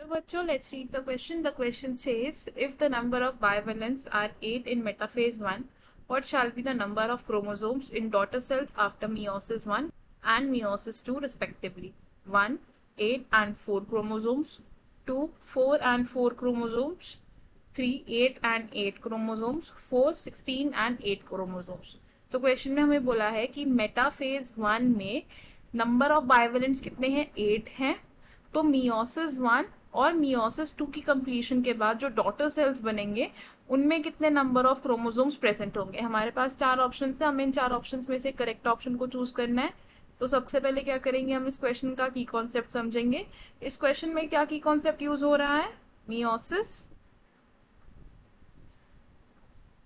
बच्चों, let's read the question. The question says, if the number of bivalents are 8 in metaphase 1, what shall be the number of chromosomes in daughter cells after meiosis 1 and meiosis 2 respectively? 1, 8 and 4 chromosomes. 2, 4 and 4 chromosomes. 3, 8 and 8 chromosomes. 4, 16 and 8 chromosomes. तो question में हमें बोला है कि metaphase 1 में number of बाइवेलेंट्स कितने हैं? 8 हैं. तो मियोसिस 1 और मियोसिस 2 की कंप्लीशन के बाद जो डॉटर सेल्स बनेंगे उनमें कितने नंबर ऑफ क्रोमोसोम्स प्रेजेंट होंगे? हमारे पास 4 ऑप्शन है, हमें इन 4 ऑप्शन में से करेक्ट ऑप्शन को चूज करना है. तो सबसे पहले क्या करेंगे, हम इस क्वेश्चन का की कॉन्सेप्ट समझेंगे. इस क्वेश्चन में क्या की कॉन्सेप्ट यूज हो रहा है? मियोसिस.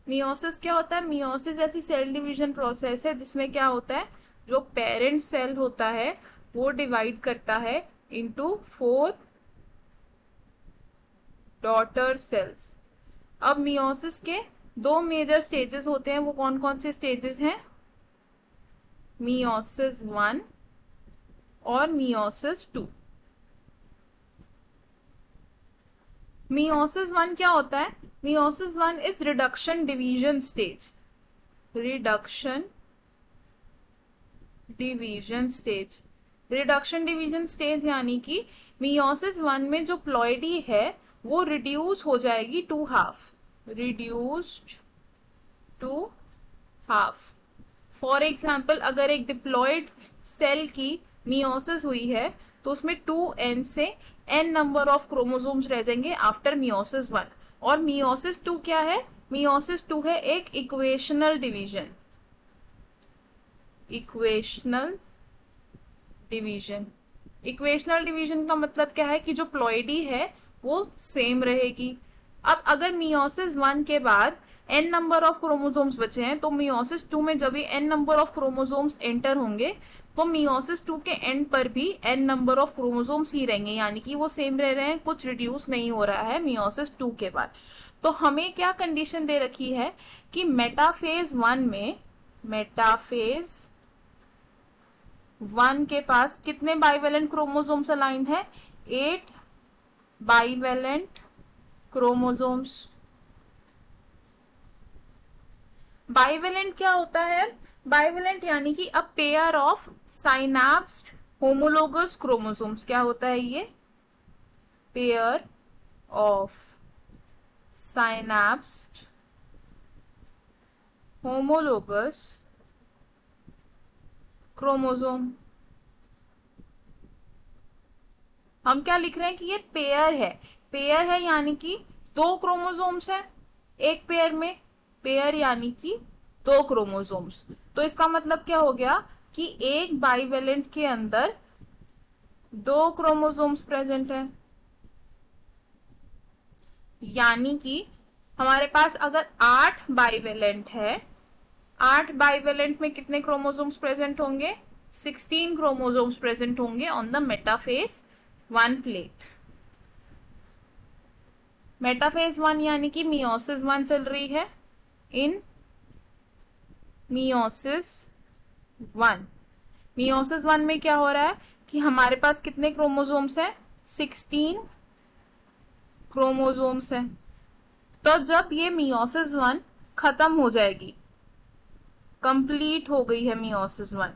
मियोसिस क्या होता है? मियोसिस ऐसी सेल डिवीजन प्रोसेस है जिसमें क्या होता है, जो पेरेंट सेल होता है वो डिवाइड करता है into 4 डॉटर सेल्स. अब मियोसिस के 2 मेजर स्टेजेस होते हैं. वो कौन कौन से स्टेजेस हैं? मियोसिस 1 और मियोसिस 2. मियोसिस 1 क्या होता है? Meiosis 1 is reduction division stage. Reduction division stage. Reduction division stage यानी कि मियोसिस 1 में जो प्लॉइडी है वो रिड्यूस हो जाएगी to half. Reduced to half. For example, अगर एक डिप्लॉइड सेल की मियोसिस हुई है तो उसमें 2n से n नंबर ऑफ क्रोमोसोम्स रह जाएंगे आफ्टर मियोसिस 1. और मियोसिस 2 क्या है? मियोसिस 2 है एक equational division. Equational division. Equational division का मतलब क्या है कि जो प्लॉइडी है वो सेम रहेगी. अब अगर मियोसिस 1 के बाद n नंबर ऑफ क्रोमोसोम्स बचे हैं तो मियोसिस 2 में जब भी n number of chromosomes enter होंगे तो मियोसिस 2 के एंड पर भी n नंबर ऑफ क्रोमोसोम्स ही रहेंगे, यानी कि वो सेम रह रहे हैं, कुछ रिड्यूस नहीं हो रहा है मियोसिस 2 के बाद. तो हमें क्या कंडीशन दे रखी है कि मेटाफेज 1 में, मेटाफेज 1 के पास कितने बाइवेलेंट क्रोमोसोम्स अलाइंड है? 8 बाइवेलेंट क्रोमोसोम्स. बाइवेलेंट क्या होता है? बाइवेलेंट यानी कि a pair of synapsed homologous chromosomes. क्या होता है ये? Pair of synapsed homologous chromosome. हम क्या लिख रहे हैं कि ये पेयर है. पेयर है यानी कि 2 क्रोमोसोम्स है एक पेयर में. पेयर यानी कि 2 क्रोमोसोम्स. तो इसका मतलब क्या हो गया कि एक बाइवेलेंट के अंदर 2 क्रोमोसोम्स प्रेजेंट है. यानी कि हमारे पास अगर 8 बाइवेलेंट है, 8 बाइवेलेंट में कितने क्रोमोसोम्स प्रेजेंट होंगे? 16 क्रोमोसोम्स प्रेजेंट होंगे on the metaphase 1 plate. Metaphase 1 यानी कि मियोसिस 1 चल रही है. इन मियोसिस 1, मियोसिस 1 में क्या हो रहा है कि हमारे पास कितने क्रोमोसोम्स हैं? 16 क्रोमोसोम्स हैं. तो जब ये मियोसिस 1 खत्म हो जाएगी, कंप्लीट हो गई है मियोसिस 1,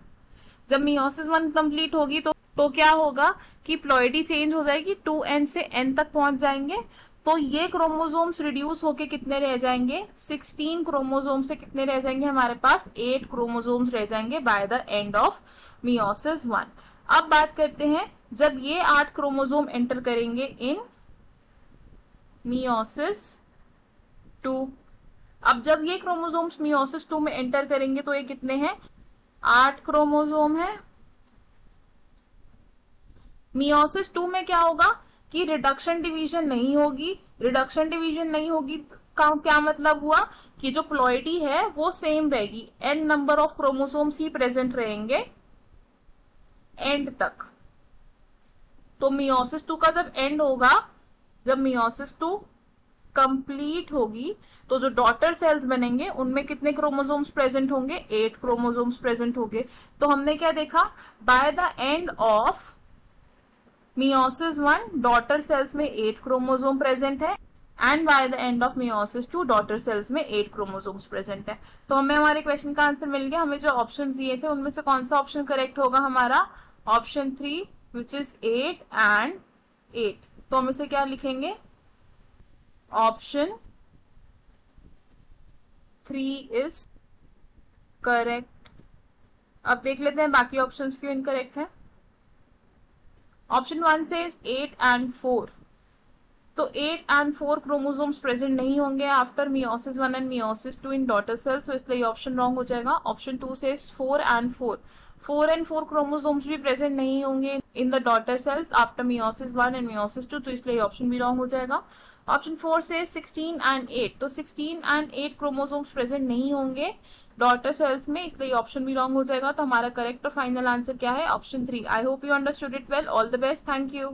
जब मियोसिस 1 कंप्लीट होगी तो क्या होगा कि प्लॉइडी चेंज हो जाएगी, 2n से n तक पहुंच जाएंगे. तो ये क्रोमोसोम्स रिड्यूस होके कितने रह जाएंगे? 16 क्रोमोसोम से कितने रह जाएंगे? हमारे पास 8 क्रोमोसोम्स रह जाएंगे by the end of meiosis 1. अब बात करते हैं जब ये 8 क्रोमोसोम एंटर करेंगे इन मियोसिस 2. अब जब ये क्रोमोसोम्स मियोसिस 2 में एंटर करेंगे तो ये कितने हैं? 8 क्रोमोसोम है. मियोसिस 2 में क्या होगा कि रिडक्शन डिवीजन नहीं होगी. रिडक्शन डिवीजन नहीं होगी का क्या मतलब हुआ कि जो प्लॉइडी है वो सेम रहेगी, n number of chromosomes he present रहेंगे एंड तक. तो मियोसिस 2 का जब एंड होगा, जब मियोसिस 2 कंप्लीट होगी तो जो डॉटर सेल्स बनेंगे उनमें कितने क्रोमोसोम्स प्रेजेंट होंगे? 8 क्रोमोसोम्स प्रेजेंट होंगे. तो हमने क्या देखा? By the end of meiosis 1 daughter cells में 8 क्रोमोसोम प्रेजेंट है and by the end of meiosis 2 daughter cells में 8 क्रोमोसोम्स प्रेजेंट है। तो हमें हमारे क्वेश्चन का आंसर मिल गया। हमें जो ऑप्शन दिए थे उनमें से कौन सा ऑप्शन करेक्ट होगा हमारा? Option 3 which is 8 and 8। तो हम इसे क्या लिखेंगे? Option 3 is correct. अब देख लेते हैं बाकी ऑप्शंस क्यों इनकरेक्ट है। ऑप्शन 1 से 8 एंड 4, तो 8 एंड 4 क्रोमोसोम्स प्रेजेंट नहीं होंगे after meiosis 1 and meiosis 2 in daughter cells, तो इसलिए ऑप्शन रॉन्ग हो जाएगा। ऑप्शन 2 से 4 एंड 4, 4 एंड 4 क्रोमोसोम्स भी प्रेजेंट नहीं होंगे in the daughter cells after meiosis 1 and meiosis 2, तो इसलिए ऑप्शन भी रॉन्ग हो जाएगा। ऑप्शन 4 से 16 एंड 8, तो 16 एंड 8 क्रोमोसोम्स प्रेजेंट नहीं होंगे डॉटर सेल्स में, इसलिए ऑप्शन भी रॉन्ग हो जाएगा। तो हमारा करेक्ट और फाइनल आंसर क्या है? Option 3। I hope you understood it well. All the best. Thank you.